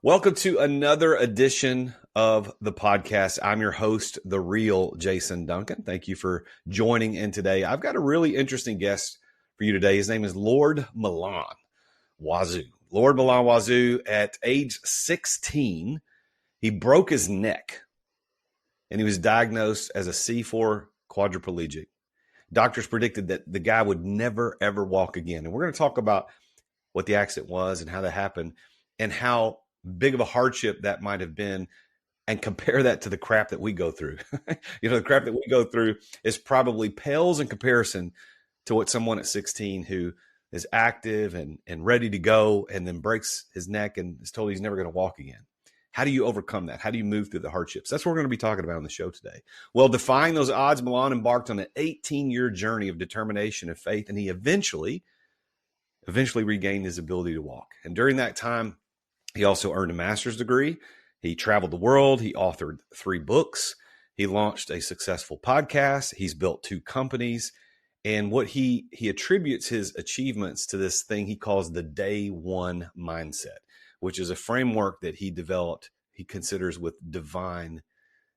Welcome to another edition of the podcast. I'm your host, the Real Jason Duncan. Thank you for joining in today. I've got a really interesting guest for you today. His name is Lord Milan Oiseau. Lord Milan Oiseau, at age 16, he broke his neck and he was diagnosed as a C4 quadriplegic. Doctors predicted that the guy would never, ever walk again. And we're going to talk about what the accident was and how that happened and how big of a hardship that might have been, and compare that to the crap that we go through. The crap that we go through is probably pales in comparison to what someone at 16 who is active and ready to go and then breaks his neck and is told he's never going to walk again. How do you overcome that? How do you move through the hardships? That's what we're going to be talking about on the show today. Well, defying those odds, Milan embarked on an 18-year journey of determination and faith, and he eventually regained his ability to walk. And during that time, he also earned a master's degree. He traveled the world. He authored 3 books. He launched a successful podcast. He's built 2 companies. And what he attributes his achievements to this thing he calls the day one mindset, which is a framework that he developed, he considers with divine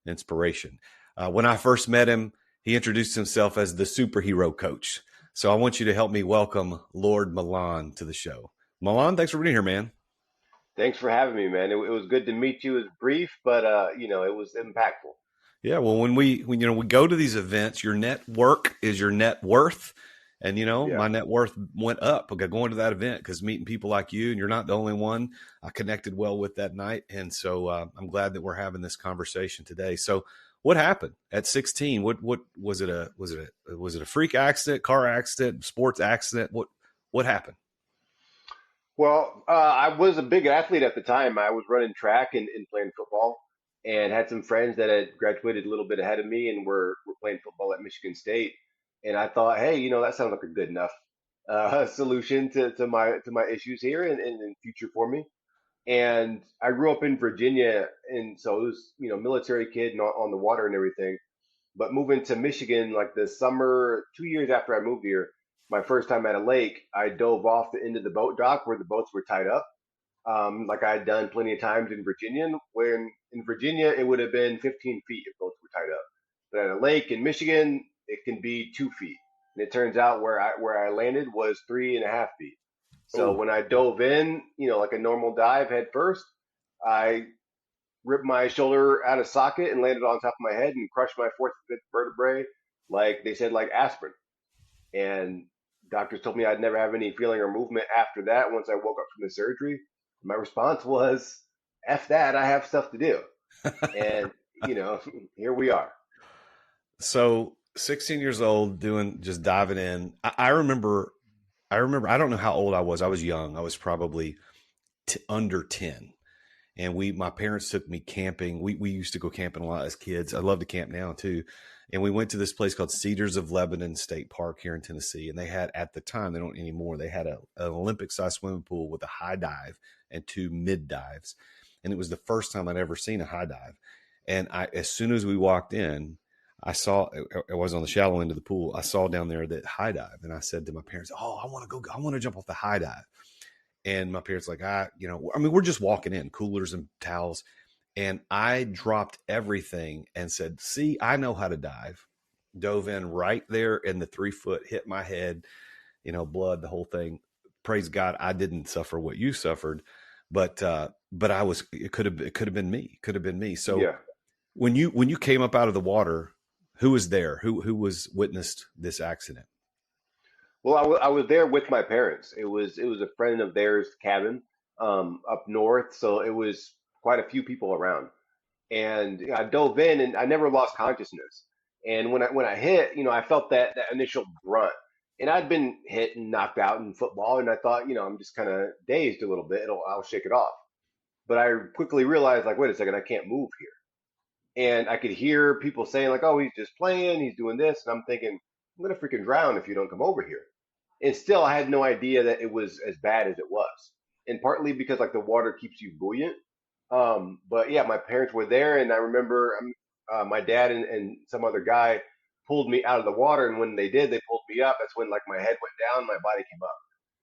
inspiration. When I first met him, he introduced himself as the superhero coach. So I want you to help me welcome Lord Milan to the show. Milan, thanks for being here, man. Thanks for having me, man. It was good to meet you. It was brief, but it was impactful. Yeah, well, when we go to these events, your network is your net worth, and my net worth went up going to that event because meeting people like you, and you're not the only one I connected well with that night, and so I'm glad that we're having this conversation today. So, what happened at 16? What was it? Was it a freak accident, car accident, sports accident? What happened? Well, I was a big athlete at the time. I was running track and playing football, and had some friends that had graduated a little bit ahead of me and were playing football at Michigan State. And I thought, hey, that sounds like a good enough solution to my issues here and future for me. And I grew up in Virginia, and so it was military kid and on the water and everything. But moving to Michigan, like the summer, 2 years after I moved here, my first time at a lake, I dove off the end of the boat dock where the boats were tied up, like I had done plenty of times in Virginia. When in Virginia, it would have been 15 feet if boats were tied up. But at a lake in Michigan, it can be 2 feet. And it turns out where I landed was 3.5 feet. So Oh. when I dove in, like a normal dive head first, I ripped my shoulder out of socket and landed on top of my head and crushed my fourth and fifth vertebrae, like they said, like aspirin. And doctors told me I'd never have any feeling or movement after that once I woke up from the surgery. My response was, F that, I have stuff to do. And, here we are. So 16 years old, just diving in. I remember, I don't know how old I was. I was young. I was probably under 10. And my parents took me camping. We used to go camping a lot as kids. I love to camp now too. And we went to this place called Cedars of Lebanon State Park here in Tennessee. And they had, at the time, they don't anymore, they had an Olympic-sized swimming pool with a high dive and 2 mid dives. And it was the first time I'd ever seen a high dive. And as soon as we walked in, I saw, I was on the shallow end of the pool. I saw down there that high dive. And I said to my parents, oh, I want to jump off the high dive. And my parents like, we're just walking in, coolers and towels. And I dropped everything and said, see, I know how to dive. Dove in right there in the 3 foot, hit my head, blood, the whole thing. Praise God, I didn't suffer what you suffered, but it could have been me. So Yeah. when you came up out of the water, who was there? Who was witnessed this accident? Well, I was there with my parents. It was a friend of theirs cabin up north, so it was quite a few people around. And I dove in, and I never lost consciousness. And when I hit, I felt that initial grunt, and I'd been hit and knocked out in football, and I thought, I'm just kind of dazed a little bit. I'll shake it off. But I quickly realized, like, wait a second, I can't move here. And I could hear people saying, like, oh, he's just playing, he's doing this, and I'm thinking, I'm gonna freaking drown if you don't come over here. And still, I had no idea that it was as bad as it was. And partly because like the water keeps you buoyant. But yeah, my parents were there, and I remember my dad and some other guy pulled me out of the water. And when they did, they pulled me up. That's when like my head went down, my body came up.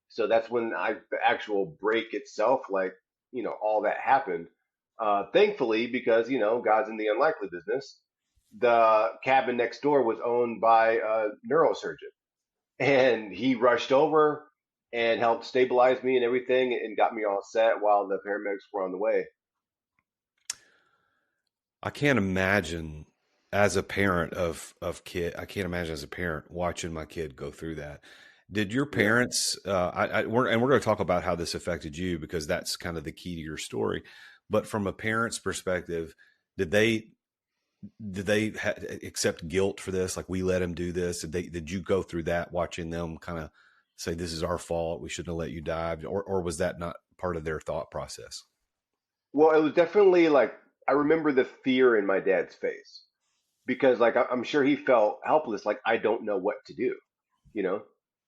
So that's when the actual break itself, like all that happened. Thankfully, because God's in the unlikely business, the cabin next door was owned by a neurosurgeon, and he rushed over and helped stabilize me and everything, and got me all set while the paramedics were on the way. I can't imagine as a parent of kid. I can't imagine as a parent watching my kid go through that. Did your Yeah. parents? We're going to talk about how this affected you because that's kind of the key to your story. But from a parent's perspective, did they accept guilt for this? Like, we let him do this. Did you go through that watching them kind of say, "This is our fault. We shouldn't have let you die," or was that not part of their thought process? Well, it was definitely like I remember the fear in my dad's face because like I'm sure he felt helpless, like I don't know what to do, you know.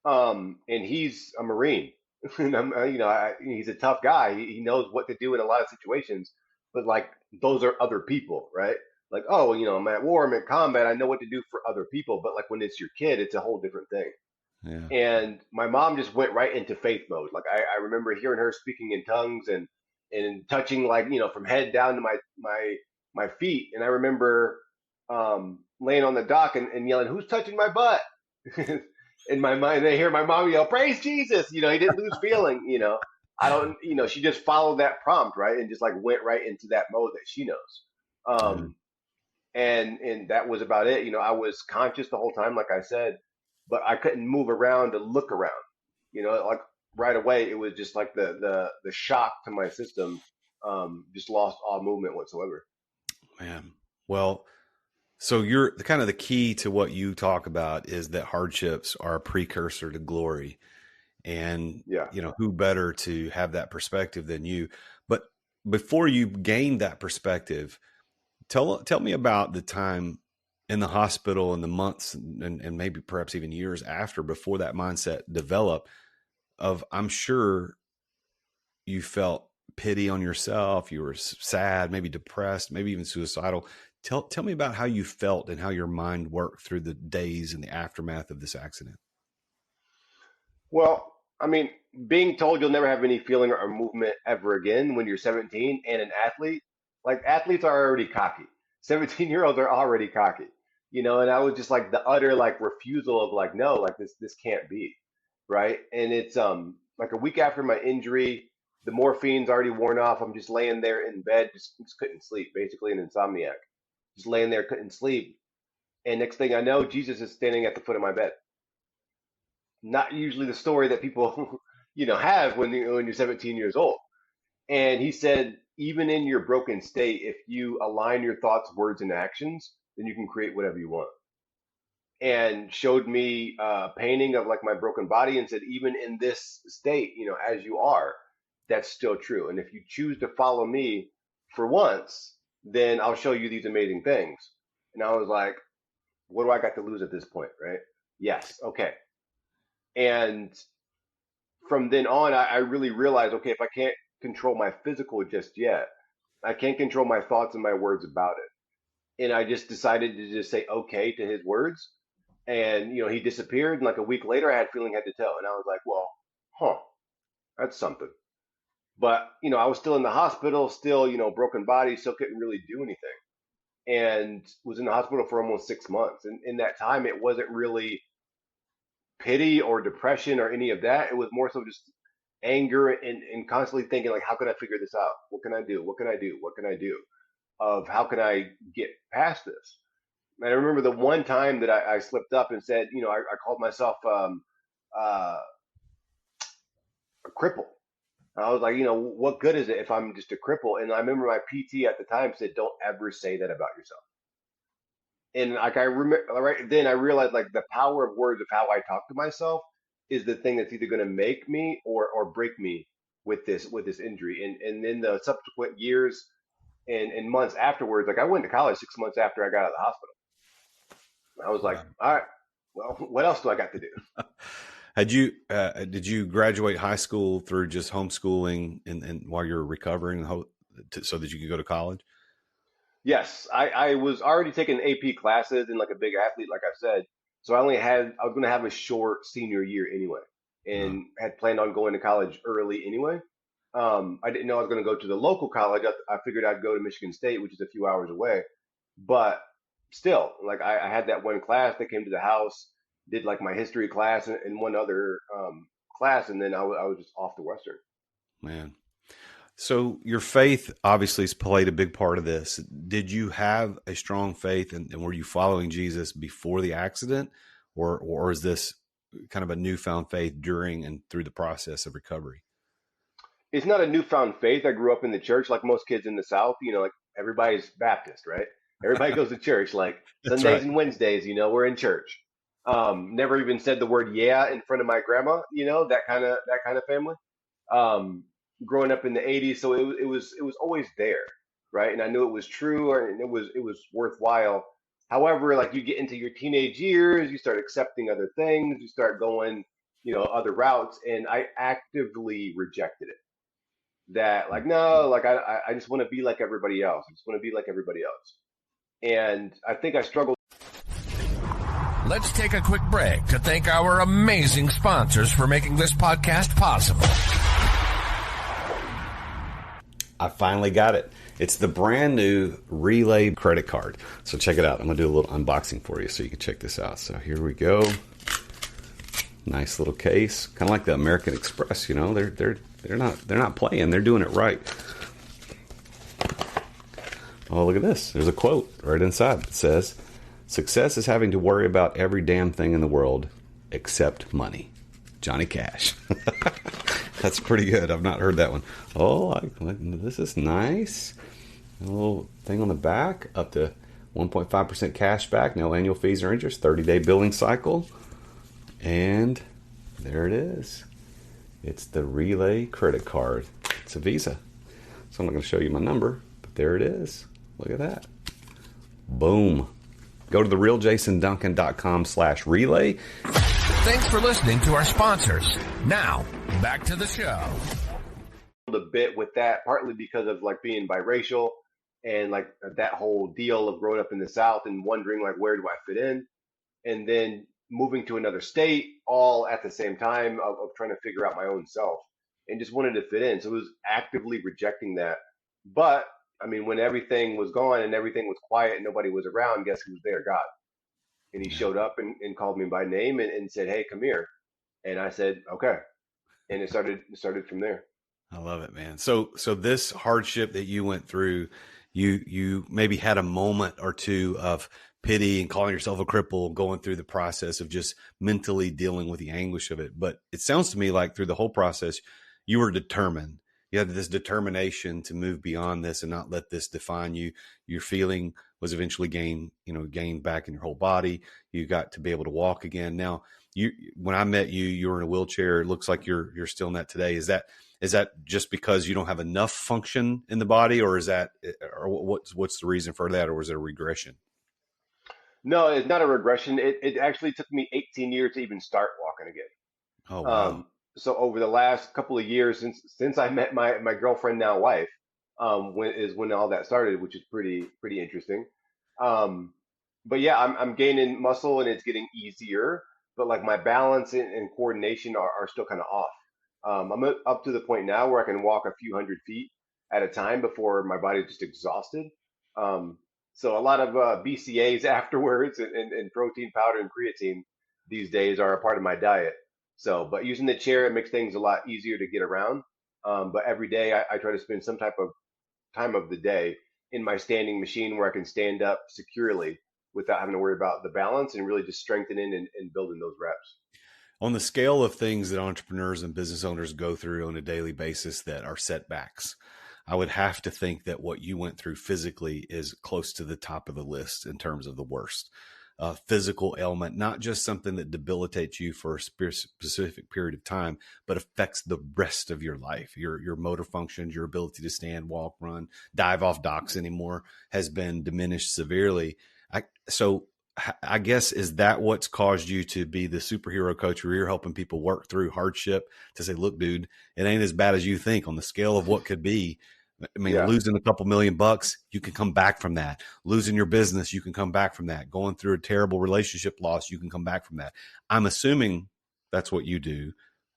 And he's a Marine, and he's a tough guy. He knows what to do in a lot of situations, but like those are other people, right? Like, oh, I'm at war, I'm at combat, I know what to do for other people, but like when it's your kid, it's a whole different thing. Yeah. And my mom just went right into faith mode. Like I remember hearing her speaking in tongues and touching like from head down to my feet. And I remember laying on the dock and yelling, "Who's touching my butt?" In my mind, they hear my mom yell, "Praise Jesus!" He didn't lose feeling. I don't. She just followed that prompt, right, and just like went right into that mode that she knows. Yeah. Um, and that was about it. I was conscious the whole time, like I said, but I couldn't move around to look around. Like right away, it was just like the shock to my system. Just lost all movement whatsoever. Man. Well, so you're the kind of the key to what you talk about is that hardships are a precursor to glory. And, Yeah. who better to have that perspective than you? But before you gained that perspective, tell me about the time in the hospital and the months and maybe perhaps even years after before that mindset developed of, I'm sure you felt pity on yourself. You were sad, maybe depressed, maybe even suicidal. Tell me about how you felt and how your mind worked through the days and the aftermath of this accident. Well, I mean, being told you'll never have any feeling or movement ever again when you're 17 and an athlete, like athletes are already cocky. 17-year-olds are already cocky, and I was just like the utter like refusal of like, no, like this can't be, right? And it's like a week after my injury, the morphine's already worn off. I'm just laying there in bed, just couldn't sleep, basically an insomniac. Just laying there, couldn't sleep. And next thing I know, Jesus is standing at the foot of my bed. Not usually the story that people have when you're 17 years old. And he said, even in your broken state, if you align your thoughts, words, and actions, then you can create whatever you want. And showed me a painting of like my broken body and said, even in this state, as you are, that's still true. And if you choose to follow me for once, then I'll show you these amazing things. And I was like, what do I got to lose at this point, right? Yes, okay. And from then on, I really realized, okay, if I can't control my physical just yet, I can't control my thoughts and my words about it. And I just decided to just say okay to his words. And, he disappeared. And like a week later, I had feeling head to toe. And I was like, well, huh, that's something. But, I was still in the hospital, still, broken body, still couldn't really do anything. And was in the hospital for almost 6 months. And in that time, it wasn't really pity or depression or any of that. It was more so just anger and constantly thinking like, how can I figure this out? What can I do? What can I do? What can I do? Of how can I get past this? And I remember the one time that I slipped up and said, I called myself a cripple. I was like, what good is it if I'm just a cripple? And I remember my PT at the time said, don't ever say that about yourself. And like I remember right then I realized like the power of words of how I talk to myself is the thing that's either going to make me or break me with this injury. And then the subsequent years and months afterwards, like I went to college 6 months after I got out of the hospital. I was like, Wow. all right, well, what else do I got to do? Did you graduate high school through just homeschooling and while you're recovering so that you could go to college? Yes, I was already taking AP classes and like a big athlete, like I said. So I was going to have a short senior year anyway, Uh, and had planned on going to college early anyway. I didn't know I was going to go to the local college. I figured I'd go to Michigan State, which is a few hours away. But still, like I had that one class that came to the house, did like my history class and one other class, and then I was just off to Western. Man. So your faith obviously has played a big part of this. Did you have a strong faith and were you following Jesus before the accident or is this kind of a newfound faith during and through the process of recovery? It's not a newfound faith. I grew up in the church like most kids in the South, like everybody's Baptist, right? Everybody goes to church like That's Sundays right. and Wednesdays, we're in church. Never even said the word yeah in front of my grandma, that kind of family. Um, Growing up in the 80s, so it was always there, right? And I knew it was true and it was worthwhile. However, like you get into your teenage years, you start accepting other things, you start going, other routes, and I actively rejected it that like no like I just want to be like everybody else. I just want to be like everybody else, and I think I struggled. Let's take a quick break to thank our amazing sponsors for making this podcast possible. I finally got it. It's the brand new Relay credit card. So check it out. I'm going to do a little unboxing for you so you can check this out. So here we go. Nice little case. Kind of like the American Express, They're not playing. They're doing it right. Oh, look at this. There's a quote right inside. It says, "Success is having to worry about every damn thing in the world except money." Johnny Cash. That's pretty good. I've not heard that one. Oh, this is nice. A little thing on the back. Up to 1.5% cash back. No annual fees or interest. 30-day billing cycle. And there it is. It's the Relay credit card. It's a Visa. So I'm not going to show you my number, but there it is. Look at that. Boom. Go to therealjasonduncan.com/relay. Thanks for listening to our sponsors. Now, back to the show. A bit with that, partly because of like being biracial and like that whole deal of growing up in the South and wondering like where do I fit in, and then moving to another state all at the same time of trying to figure out my own self and just wanted to fit in. So it was actively rejecting that. But I mean, when everything was gone and everything was quiet and nobody was around, guess who was there? God. And he showed up and called me by name and said, "Hey, come here." And I said, "Okay." And it started from there. I love it, man. So this hardship that you went through, you maybe had a moment or two of pity and calling yourself a cripple, going through the process of just mentally dealing with the anguish of it. But it sounds to me like through the whole process, you were determined. You had this determination to move beyond this and not let this define you. Your feeling was eventually gained back in your whole body. You got to be able to walk again. Now, when I met you, you were in a wheelchair. It looks like you're still in that today. Is that just because you don't have enough function in the body, or what's the reason for that, or was it a regression? No, it's not a regression. It actually took me 18 years to even start walking again. Oh, wow. So over the last couple of years, since I met my girlfriend, now wife, when all that started, which is pretty interesting. But yeah, I'm gaining muscle and it's getting easier, but like my balance and coordination are still kind of off. I'm up to the point now where I can walk a few hundred feet at a time before my body is just exhausted. Um, so a lot of BCAs afterwards and protein powder and creatine these days are a part of my diet. So, but using the chair, it makes things a lot easier to get around. But every day I try to spend some type of time of the day in my standing machine where I can stand up securely without having to worry about the balance and really just strengthening and building those reps. On the scale of things that entrepreneurs and business owners go through on a daily basis that are setbacks, I would have to think that what you went through physically is close to the top of the list in terms of the worst. Physical ailment, not just something that debilitates you for a specific period of time, but affects the rest of your life. Your motor functions, your ability to stand, walk, run, dive off docks anymore has been diminished severely. So I guess, is that what's caused you to be the superhero coach where you're helping people work through hardship to say, look, dude, it ain't as bad as you think on the scale of what could be. I mean, Yeah. losing a couple $1,000,000, you can come back from that. Losing your business, you can come back from that. Going through a terrible relationship loss, you can come back from that. I'm assuming that's what you do,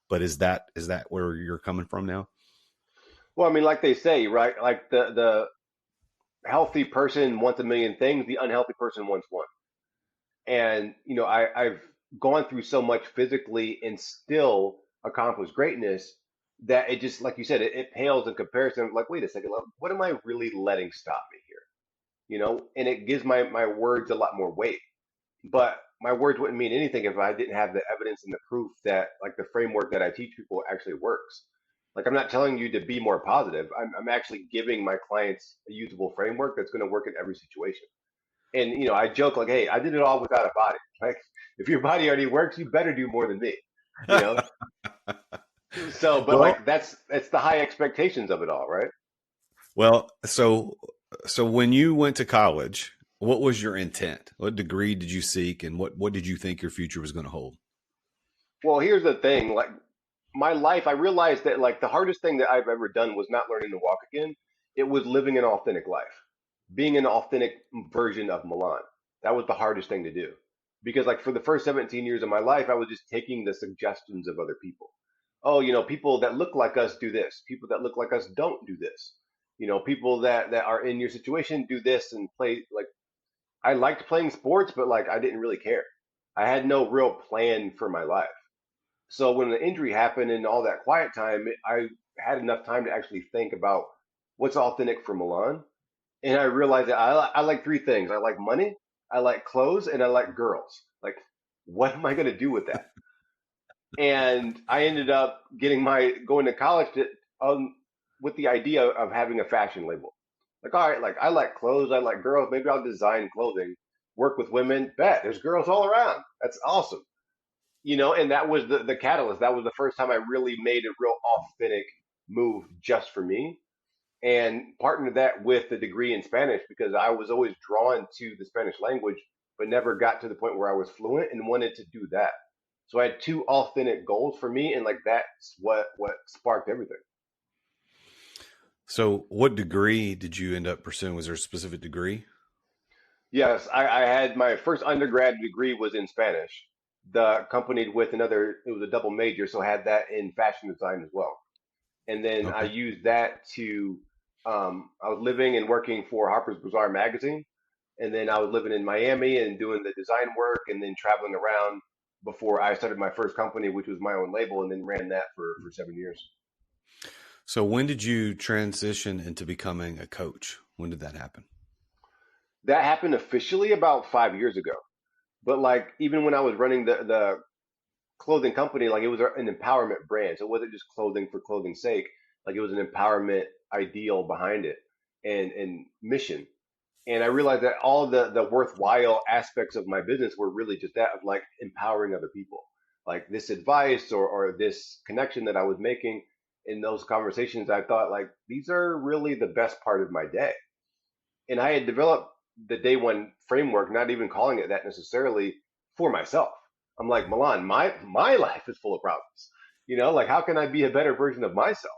but is that where you're coming from now? Well, I mean, like they say, right? Like the healthy person wants a million things, the unhealthy person wants one. And I've gone through so much physically and still accomplish greatness that it just, like you said, it pales in comparison. Like, wait a second, what am I really letting stop me here? And it gives my words a lot more weight. But my words wouldn't mean anything if I didn't have the evidence and the proof that, like, the framework that I teach people actually works. Like, I'm not telling you to be more positive. I'm actually giving my clients a usable framework that's going to work in every situation. And I joke like, hey, I did it all without a body. Like, if your body already works, you better do more than me. You know. So, but Well, like that's the high expectations of it all, right? so when you went to college, what was your intent? What degree did you seek, and what did you think your future was going to hold? Well, here's the thing. Like, my life, I realized that, like, the hardest thing that I've ever done was not learning to walk again. It was living an authentic life, being an authentic version of Milan. That was the hardest thing to do. Because, like, for the first 17 years of my life, I was just taking the suggestions of other people. Oh, people that look like us do this. People that look like us don't do this. People that are in your situation do this and play. Like, I liked playing sports, but, like, I didn't really care. I had no real plan for my life. So when the injury happened and all that quiet time, I had enough time to actually think about what's authentic for Milan. And I realized that I like three things. I like money, I like clothes, and I like girls. Like, what am I going to do with that? And I ended up going to college with the idea of having a fashion label. Like, all right, like, I like clothes, I like girls. Maybe I'll design clothing, work with women. Bet there's girls all around. That's awesome. And that was the catalyst. That was the first time I really made a real authentic move just for me, and partnered that with the degree in Spanish because I was always drawn to the Spanish language, but never got to the point where I was fluent and wanted to do that. So I had two authentic goals for me, and, like, that's what sparked everything. So, what degree did you end up pursuing? Was there a specific degree? Yes, I had my first undergrad degree was in Spanish, the accompanied with another. It was a double major, so I had that in fashion design as well. And then I Okay. used that to. I was living and working for Harper's Bazaar magazine, and then I was living in Miami and doing the design work, and then traveling around before I started my first company, which was my own label, and then ran that for 7 years. So, when did you transition into becoming a coach? When did that happen? That happened officially about 5 years ago. But, like, even when I was running the clothing company, like, it was an empowerment brand. So it wasn't just clothing for clothing's sake. Like, it was an empowerment ideal behind it, and mission. And I realized that all the worthwhile aspects of my business were really just that of, like, empowering other people. Like, this advice or this connection that I was making in those conversations, I thought, like, these are really the best part of my day. And I had developed the day one framework, not even calling it that necessarily, for myself. I'm like, Milan, my life is full of problems. Like, how can I be a better version of myself?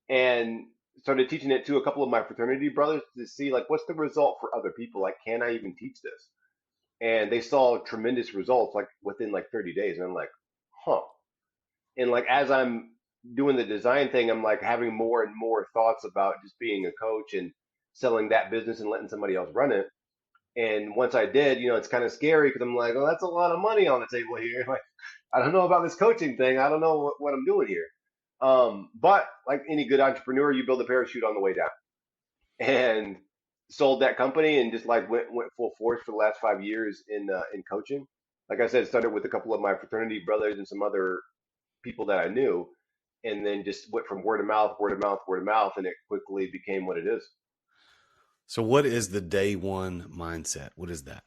And started teaching it to a couple of my fraternity brothers to see, like, what's the result for other people? Like, can I even teach this? And they saw tremendous results, like, within like 30 days. And I'm like, huh. And, like, as I'm doing the design thing, I'm, like, having more and more thoughts about just being a coach and selling that business and letting somebody else run it. And once I did, it's kind of scary because I'm like, oh, that's a lot of money on the table here. Like, I don't know about this coaching thing. I don't know what I'm doing here. But like any good entrepreneur, you build a parachute on the way down. And sold that company and just, like, went full force for the last 5 years in coaching. Like I said, started with a couple of my fraternity brothers and some other people that I knew, and then just went from word of mouth, word of mouth, word of mouth, and it quickly became what it is. So, what is the day one mindset? What is that?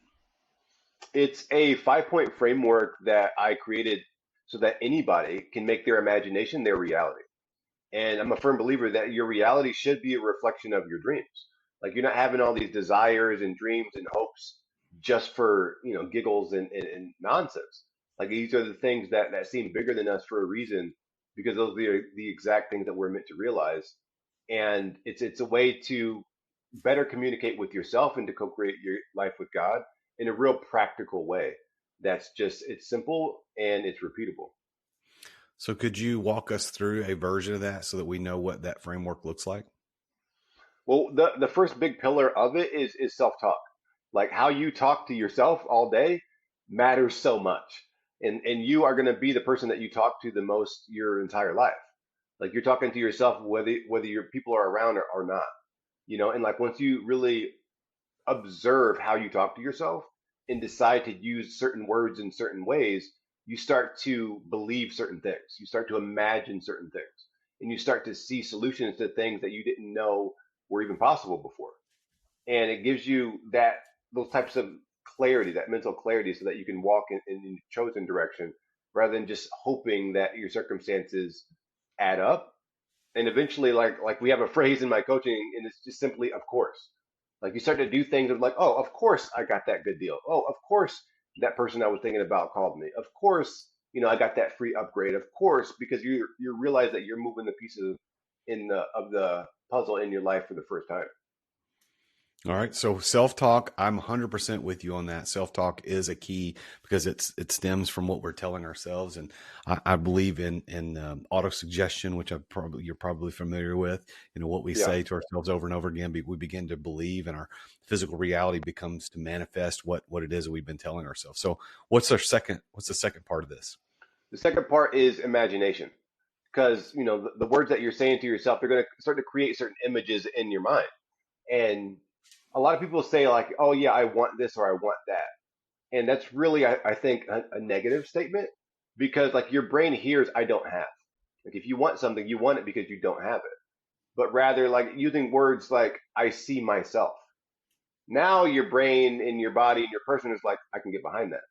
It's a 5 point framework that I created so that anybody can make their imagination their reality. And I'm a firm believer that your reality should be a reflection of your dreams. Like, you're not having all these desires and dreams and hopes just for, giggles and nonsense. Like, these are the things that seem bigger than us for a reason, because those are the exact things that we're meant to realize. And it's a way to better communicate with yourself and to co-create your life with God in a real practical way. It's simple and it's repeatable. So could you walk us through a version of that so that we know what that framework looks like? Well, the first big pillar of it is self-talk. Like how you talk to yourself all day matters so much. And you are going to be the person that you talk to the most your entire life. Like you're talking to yourself whether your people are around or not. And like once you really observe how you talk to yourself and decide to use certain words in certain ways, you start to believe certain things. You start to imagine certain things. And you start to see solutions to things that you didn't know were even possible before. And it gives you those types of clarity, that mental clarity, so that you can walk in the chosen direction rather than just hoping that your circumstances add up. And eventually, like we have a phrase in my coaching, and it's just simply of course. Like you start to do things of like, oh, of course I got that good deal. Oh, of course that person I was thinking about called me. Of course, I got that free upgrade. Of course, because you realize that you're moving the pieces of the puzzle in your life for the first time. All right. So self-talk, I'm 100% with you on that. Self-talk is a key because it stems from what we're telling ourselves. And I believe in auto-suggestion, which you're probably familiar with. What we Yeah. say to ourselves over and over again, we begin to believe, and our physical reality becomes to manifest what it is that we've been telling ourselves. So what's the second part of this? The second part is imagination, because the words that you're saying to yourself, they're going to start to create certain images in your mind. And a lot of people say like, oh yeah, I want this or I want that. And that's really, I think, a negative statement, because like your brain hears I don't have. Like if you want something, you want it because you don't have it. But rather like using words like I see myself. Now your brain and your body and your person is like, I can get behind that.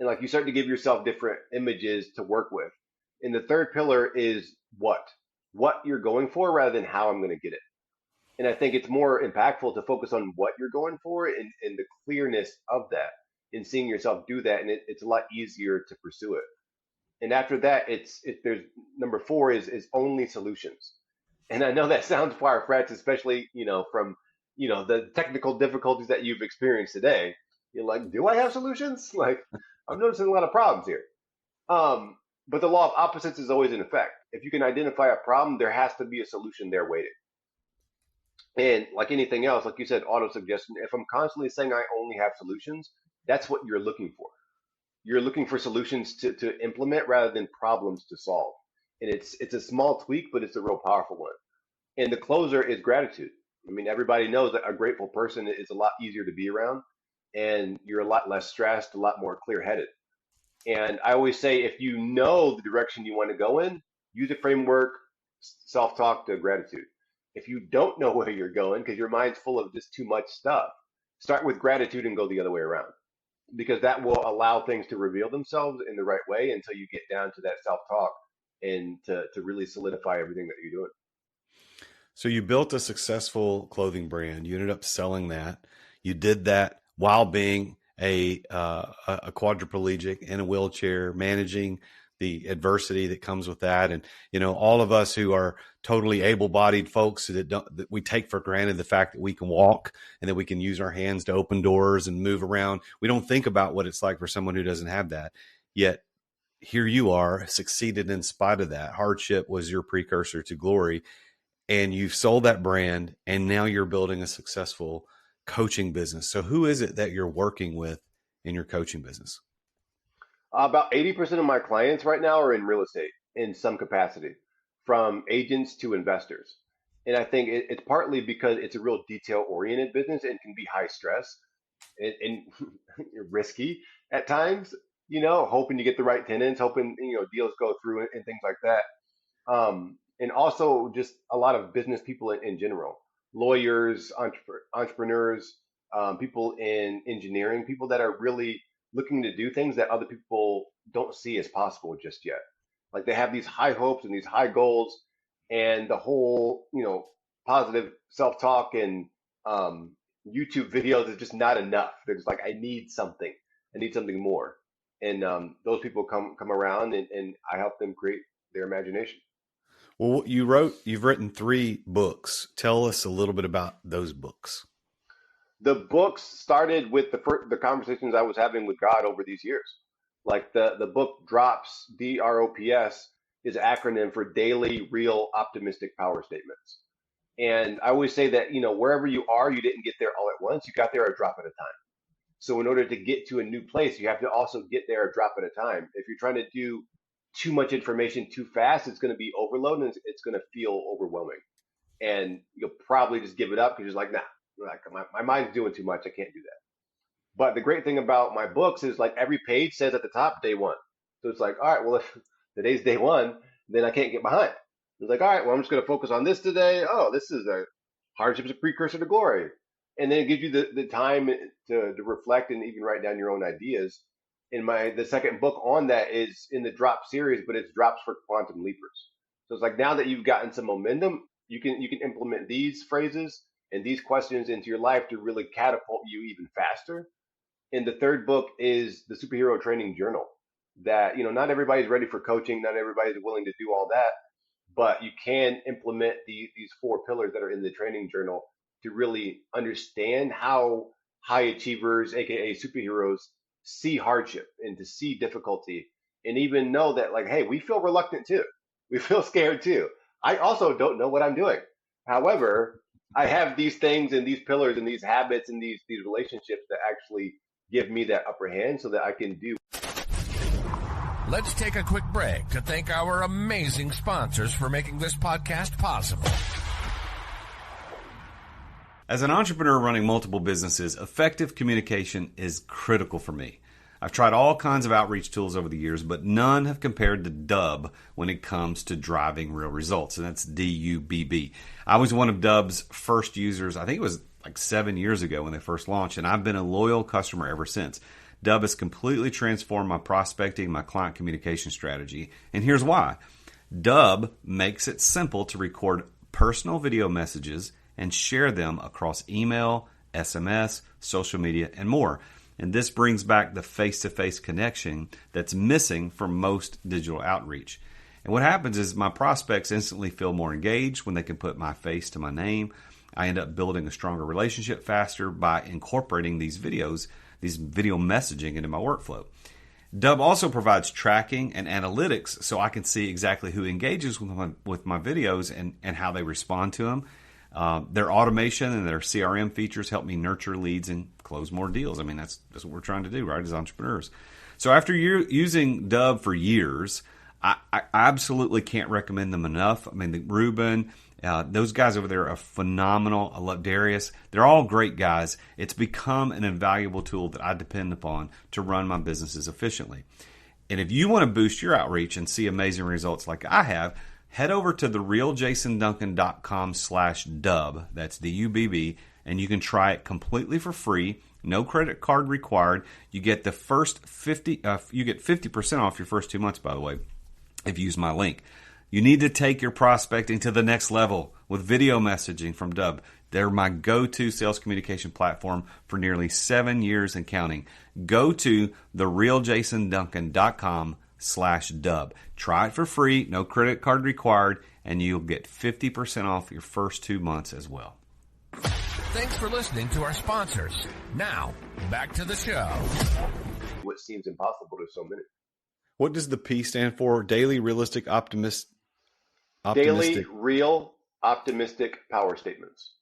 And like you start to give yourself different images to work with. And the third pillar is what you're going for rather than how I'm going to get it. And I think it's more impactful to focus on what you're going for and the clearness of that and seeing yourself do that. And it's a lot easier to pursue it. And after that, there's number four is only solutions. And I know that sounds far-fetched, especially, from, the technical difficulties that you've experienced today. You're like, do I have solutions? Like, I'm noticing a lot of problems here. But the law of opposites is always in effect. If you can identify a problem, there has to be a solution there waiting. And like anything else, like you said, auto suggestion, if I'm constantly saying I only have solutions, that's what you're looking for. You're looking for solutions to implement rather than problems to solve. And it's a small tweak, but it's a real powerful one. And the closer is gratitude. I mean, everybody knows that a grateful person is a lot easier to be around, and you're a lot less stressed, a lot more clear headed. And I always say, if you know the direction you want to go in, use a framework, self talk to gratitude. If you don't know where you're going because your mind's full of just too much stuff, start with gratitude and go the other way around, because that will allow things to reveal themselves in the right way until you get down to that self talk and to really solidify everything that you're doing. So you built a successful clothing brand. You ended up selling that. You did that while being a quadriplegic in a wheelchair, managing the adversity that comes with that. And, all of us who are totally able-bodied folks that we take for granted the fact that we can walk and that we can use our hands to open doors and move around. We don't think about what it's like for someone who doesn't have that. Yet here you are, succeeded in spite of that. Hardship was your precursor to glory. And you've sold that brand, and now you're building a successful coaching business. So who is it that you're working with in your coaching business? About 80% of my clients right now are in real estate in some capacity, from agents to investors. And I think it's partly because it's a real detail oriented business and can be high stress and risky at times, hoping you get the right tenants, hoping, deals go through and things like that. And also just a lot of business people in general, lawyers, entrepreneurs, people in engineering, people that are really looking to do things that other people don't see as possible just yet. Like they have these high hopes and these high goals, and the whole, positive self-talk and YouTube videos is just not enough. They're just like, I need something. I need something more. And those people come around, and I help them create their imagination. Well, you've written 3 books. Tell us a little bit about those books. The books started with the conversations I was having with God over these years. Like the book drops, drops, is an acronym for Daily Real Optimistic Power Statements. And I always say that, wherever you are, you didn't get there all at once. You got there a drop at a time. So in order to get to a new place, you have to also get there a drop at a time. If you're trying to do too much information too fast, it's going to be overload and it's going to feel overwhelming. And you'll probably just give it up because you're like, nah, my mind's doing too much. I can't do that. But the great thing about my books is like every page says at the top, day one. So it's like, all right, well, if today's day one, then I can't get behind. It's like, all right, well, I'm just going to focus on this today. Oh, this is a hardship is a precursor to glory. And then it gives you the time to reflect and even write down your own ideas. The second book on that is in the drop series, but it's drops for quantum leapers. So it's like now that you've gotten some momentum, you can implement these phrases and these questions into your life to really catapult you even faster. And the third book is the Superhero Training Journal. That not everybody's ready for coaching, not everybody's willing to do all that, but you can implement these 4 pillars that are in the training journal to really understand how high achievers, aka superheroes, see hardship and to see difficulty, and even know that like, hey, we feel reluctant too, we feel scared too. I also don't know what I'm doing. However, I have these things and these pillars and these habits and these relationships that actually give me that upper hand so that I can do. Let's take a quick break to thank our amazing sponsors for making this podcast possible. As an entrepreneur running multiple businesses, effective communication is critical for me. I've tried all kinds of outreach tools over the years, but none have compared to Dubb when it comes to driving real results, and that's DUBB. I was one of Dubb's first users. I think it was like 7 years ago when they first launched, and I've been a loyal customer ever since. Dubb has completely transformed my prospecting, my client communication strategy, and here's why. Dubb makes it simple to record personal video messages and share them across email, SMS, social media, and more. And this brings back the face-to-face connection that's missing from most digital outreach. And what happens is my prospects instantly feel more engaged when they can put my face to my name. I end up building a stronger relationship faster by incorporating these video messaging into my workflow. Dubb also provides tracking and analytics so I can see exactly who engages with my videos and how they respond to them. Their automation and their CRM features help me nurture leads and close more deals. I mean, that's what we're trying to do, right, as entrepreneurs. So after using Dubb for years, I absolutely can't recommend them enough. I mean, Ruben, those guys over there are phenomenal. I love Darius. They're all great guys. It's become an invaluable tool that I depend upon to run my businesses efficiently. And if you want to boost your outreach and see amazing results like I have, head over to therealjasonduncan.com/Dubb. That's DUBB, and you can try it completely for free. No credit card required. You get the first 50% off your first 2 months, by the way, if you use my link. You need to take your prospecting to the next level with video messaging from Dubb. They're my go-to sales communication platform for nearly 7 years and counting. Go to therealjasonduncan.com/Dubb. Try it for free, no credit card required, and you'll get 50% off your first 2 months as well. Thanks for listening to our sponsors. Now, back to the show. What seems impossible to so many. What does the P stand for? Daily Realistic Optimistic. Daily Real Optimistic Power Statements.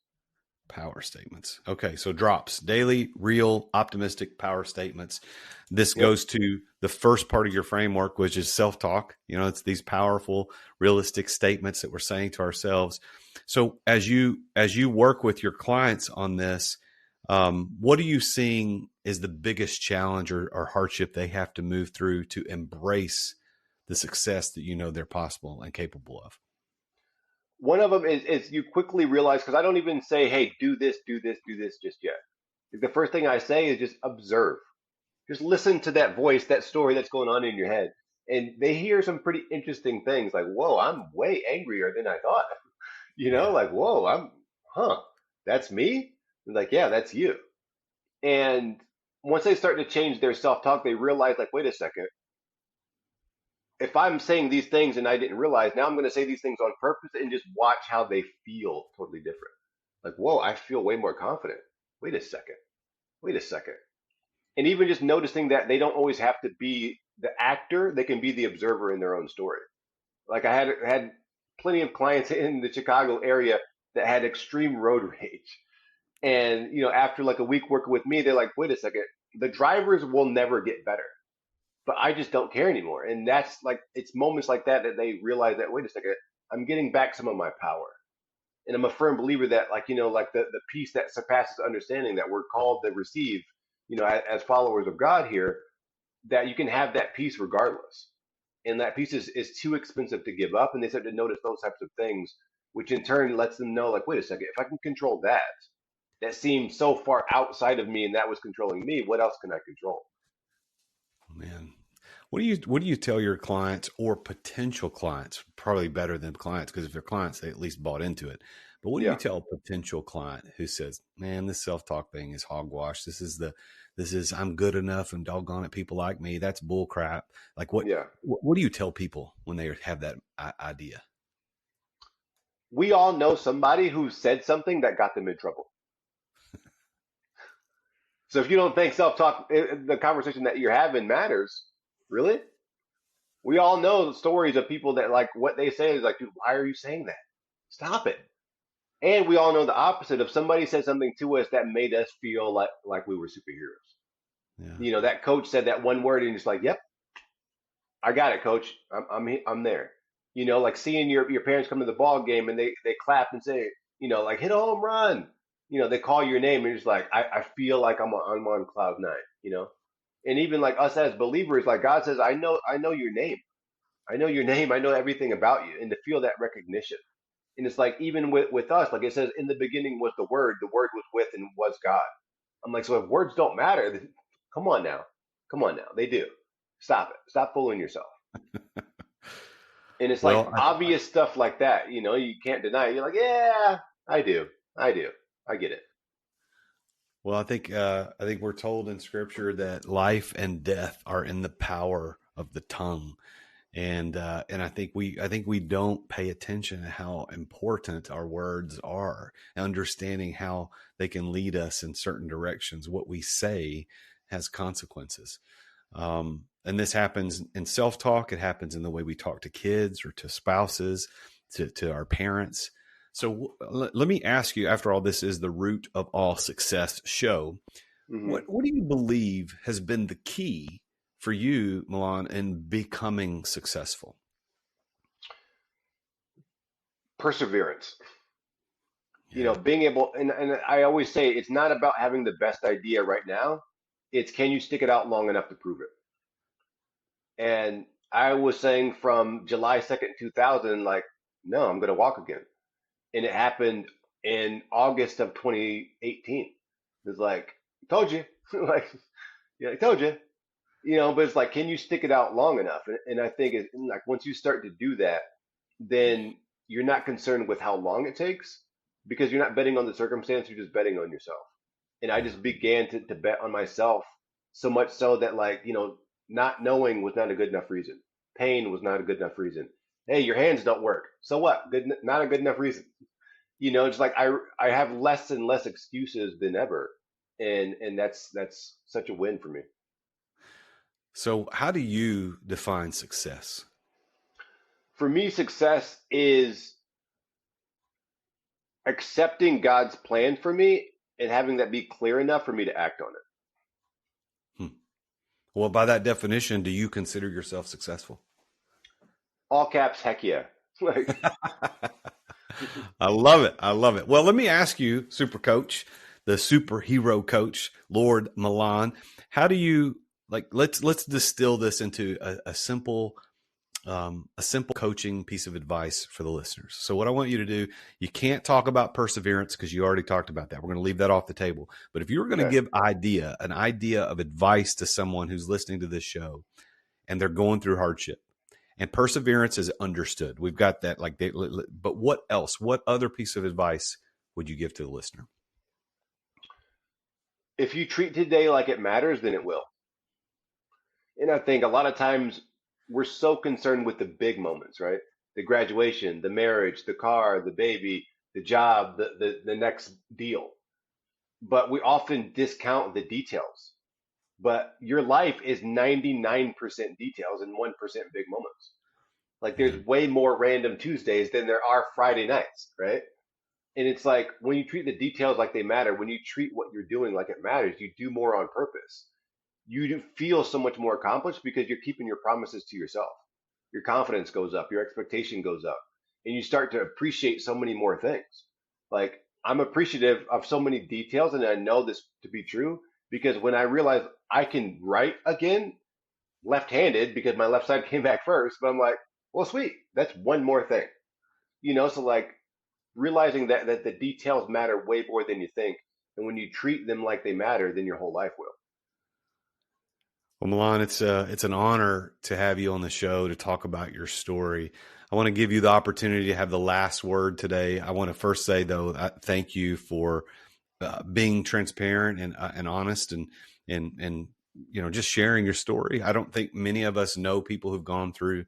Power statements. Okay, so drops. Daily Real Optimistic Power Statements. This goes to the first part of your framework, which is self-talk. It's these powerful, realistic statements that we're saying to ourselves. So as you work with your clients on this, what are you seeing is the biggest challenge or hardship they have to move through to embrace the success that they're possible and capable of? One of them is you quickly realize, because I don't even say, hey, do this just yet. The first thing I say is just observe. Just listen to that voice, that story that's going on in your head. And they hear some pretty interesting things like, whoa, I'm way angrier than I thought. Like, whoa, that's me? And like, yeah, that's you. And once they start to change their self-talk, they realize, like, wait a second. If I'm saying these things and I didn't realize, now I'm going to say these things on purpose and just watch how they feel totally different. Like, whoa, I feel way more confident. Wait a second. And even just noticing that they don't always have to be the actor, they can be the observer in their own story. Like I had plenty of clients in the Chicago area that had extreme road rage. And, after like a week working with me, they're like, wait a second, the drivers will never get better, but I just don't care anymore. And that's like, it's moments like that that they realize that, wait a second, I'm getting back some of my power. And I'm a firm believer that, like, like the peace that surpasses understanding that we're called to receive, as followers of God here, that you can have that peace regardless. And that peace is too expensive to give up. And they start to notice those types of things, which in turn lets them know, like, wait a second, if I can control that seemed so far outside of me and that was controlling me, what else can I control? Man, what do you tell your clients or potential clients? Probably better than clients, because if they're clients, they at least bought into it. But what do you Yeah. tell a potential client who says, "Man, this self-talk thing is hogwash. This is I'm good enough and doggone it, people like me. That's bull crap." Like Yeah. what do you tell people when they have that idea? We all know somebody who said something that got them in trouble. So if you don't think self-talk, the conversation that you're having matters, really? We all know the stories of people that, like, what they say is like, dude, why are you saying that? Stop it. And we all know the opposite. If somebody said something to us that made us feel like we were superheroes. Yeah. That coach said that one word and it's like, yep, I got it, coach. I'm there. Like seeing your parents come to the ball game and they clap and say, like hit a home run. They call your name and you're just like, I feel like I'm on cloud nine. And even like us as believers, like God says, I know your name. I know your name. I know everything about you. And to feel that recognition. And it's like even with us, like it says, in the beginning was the Word was with and was God. I'm like, so if words don't matter, then come on now. Come on now. They do. Stop it. Stop fooling yourself. And it's like Well, obvious stuff like that, you can't deny it. You're like, yeah, I do. I do. I get it. well, I think we're told in Scripture that life and death are in the power of the tongue. And I think we don't pay attention to how important our words are, understanding how they can lead us in certain directions. What we say has consequences. And this happens in self-talk. It happens in the way we talk to kids or to spouses, to our parents. So let me ask you, after all, this is the Root of All Success show. Hmm. What do you believe has been the key for you, Milan, in becoming successful? Perseverance. Yeah. Being able, and I always say it's not about having the best idea right now. It's can you stick it out long enough to prove it? And I was saying from July 2nd, 2000, like, no, I'm going to walk again. And it happened in August of 2018. It's like, told you, like, yeah, I told you, but it's like, can you stick it out long enough? And I think it's like, once you start to do that, then you're not concerned with how long it takes because you're not betting on the circumstance. You're just betting on yourself. And I Yeah. just began to bet on myself so much so that, like, not knowing was not a good enough reason. Pain was not a good enough reason. Hey, your hands don't work. So what? Good, not a good enough reason. It's like I have less and less excuses than ever, and that's such a win for me. So how do you define success? For me, success is accepting God's plan for me and having that be clear enough for me to act on it. Hmm. Well, by that definition, do you consider yourself successful? All caps, heck yeah. Like, I love it. I love it. Well, let me ask you, super coach, the superhero coach, Lord Milan, how do you let's distill this into a simple coaching piece of advice for the listeners. So what I want you to do, you can't talk about perseverance because you already talked about that. We're going to leave that off the table. But if you were going to okay. give an idea of advice to someone who's listening to this show and they're going through hardship, and perseverance is understood. We've got that. But what else? What other piece of advice would you give to the listener? If you treat today like it matters, then it will. And I think a lot of times we're so concerned with the big moments, right? The graduation, the marriage, the car, the baby, the job, the next deal. But we often discount the details. But your life is 99% details and 1% big moments. Like there's way more random Tuesdays than there are Friday nights, right? And it's like when you treat the details like they matter, when you treat what you're doing like it matters, you do more on purpose. You do feel so much more accomplished because you're keeping your promises to yourself. Your confidence goes up, your expectation goes up, and you start to appreciate so many more things. Like I'm appreciative of so many details, and I know this to be true because when I realize I can write again, left-handed because my left side came back first, but I'm like, well, sweet, that's one more thing, So like realizing that the details matter way more than you think, and when you treat them like they matter, then your whole life will. Well, Milan, it's an honor to have you on the show to talk about your story. I want to give you the opportunity to have the last word today. I want to first say, though, thank you for being transparent and honest and just sharing your story. I don't think many of us know people who've gone through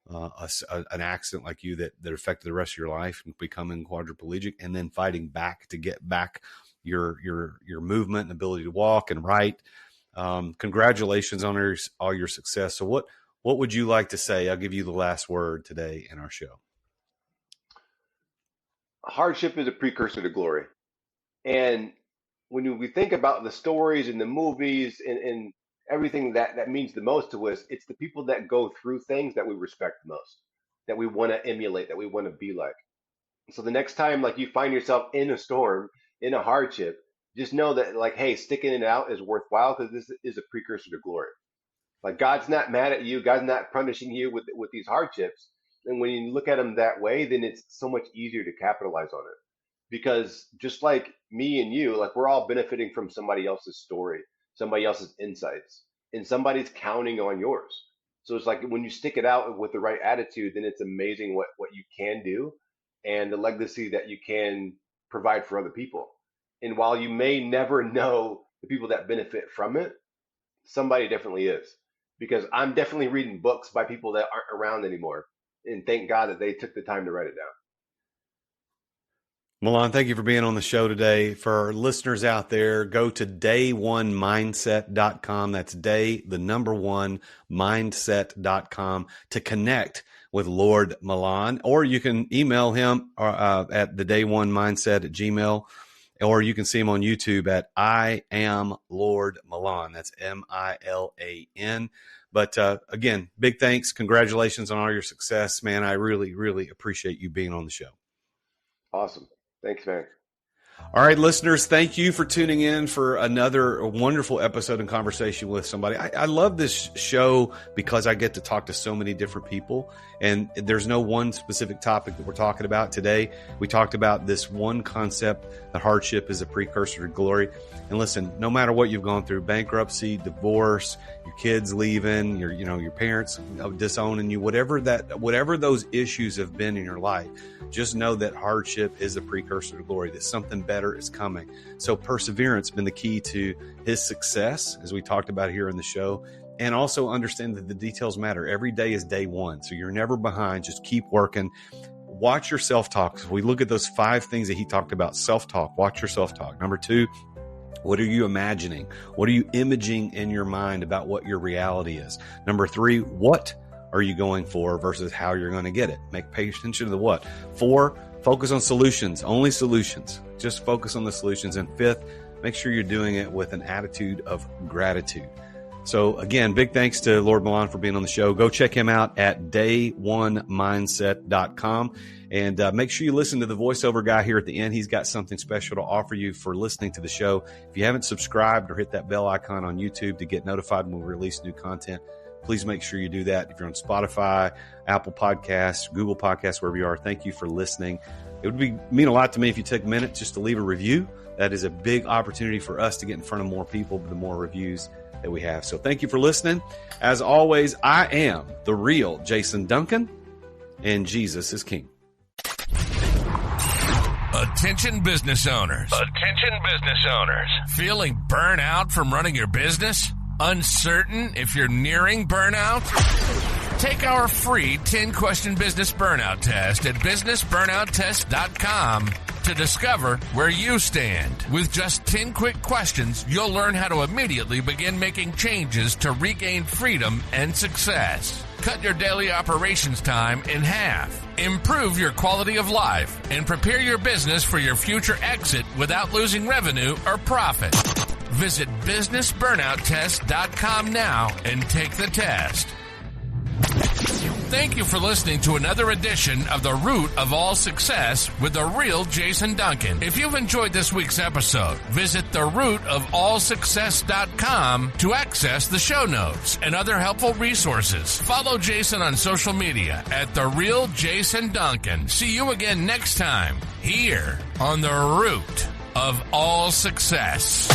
an accident like you that affected the rest of your life and becoming quadriplegic and then fighting back to get back your movement and ability to walk and write. Congratulations on all your success. So what would you like to say? I'll give you the last word today in our show. Hardship is a precursor to glory. And when we think about the stories and the movies and everything that means the most to us, it's the people that go through things that we respect the most, that we want to emulate, that we want to be like. So the next time like you find yourself in a storm, in a hardship, just know that like, hey, sticking it out is worthwhile because this is a precursor to glory. Like God's not mad at you. God's not punishing you with these hardships. And when you look at them that way, then it's so much easier to capitalize on it. Because just like me and you, like we're all benefiting from somebody else's story, somebody else's insights, and somebody's counting on yours. So it's like when you stick it out with the right attitude, then it's amazing what you can do and the legacy that you can provide for other people. And while you may never know the people that benefit from it, somebody definitely is. Because I'm definitely reading books by people that aren't around anymore. And thank God that they took the time to write it down. Milan, thank you for being on the show today. For our listeners out there, go to day1mindset.com. That's mindset.com to connect with Lord Milan. Or you can email him at the day1mindset@gmail.com. Or you can see him on YouTube at I Am Lord Milan. That's Milan. But again, big thanks. Congratulations on all your success, man. I really, really appreciate you being on the show. Awesome. Thanks, man. All right, listeners, thank you for tuning in for another wonderful episode and conversation with somebody. I love this show because I get to talk to so many different people, and there's no one specific topic that we're talking about today. We talked about this one concept that hardship is a precursor to glory. And listen, no matter what you've gone through, bankruptcy, divorce, your kids leaving, your parents disowning you, whatever those issues have been in your life, just know that hardship is a precursor to glory, that something better is coming. So perseverance has been the key to his success, as we talked about here in the show. And also understand that the details matter. Every day is day one. So you're never behind. Just keep working. Watch your self-talk. If we look at those 5 things that he talked about, self-talk, watch your self-talk. Number 2, what are you imagining? What are you imaging in your mind about what your reality is? Number 3, what are you going for versus how you're going to get it? Pay attention to the what. 4, focus on solutions, only solutions. Just focus on the solutions. And 5th, make sure you're doing it with an attitude of gratitude. So again, big thanks to Lord Milan for being on the show. Go check him out at day1mindset.com. And make sure you listen to the voiceover guy here at the end. He's got something special to offer you for listening to the show. If you haven't subscribed or hit that bell icon on YouTube to get notified when we release new content, please make sure you do that. If you're on Spotify, Apple Podcasts, Google Podcasts, wherever you are, thank you for listening. It would mean a lot to me if you took a minute just to leave a review. That is a big opportunity for us to get in front of more people, the more reviews that we have. So thank you for listening. As always, I am the real Jason Duncan, and Jesus is King. Attention business owners. Attention business owners. Feeling burnout from running your business? Uncertain if you're nearing burnout? Take our free 10-question business burnout test at businessburnouttest.com to discover where you stand. With just 10 quick questions, you'll learn how to immediately begin making changes to regain freedom and success. cut your daily operations time in half, improve your quality of life, and prepare your business for your future exit without losing revenue or profit. Visit businessburnouttest.com now and take the test. Thank you for listening to another edition of The Root of All Success with the Real Jason Duncan. If you've enjoyed this week's episode, visit therootofallsuccess.com to access the show notes and other helpful resources. Follow Jason on social media at The Real Jason Duncan. See you again next time here on The Root of All Success.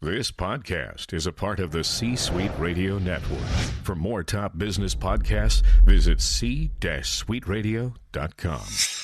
This podcast is a part of the C-Suite Radio Network. For more top business podcasts, visit c-suiteradio.com.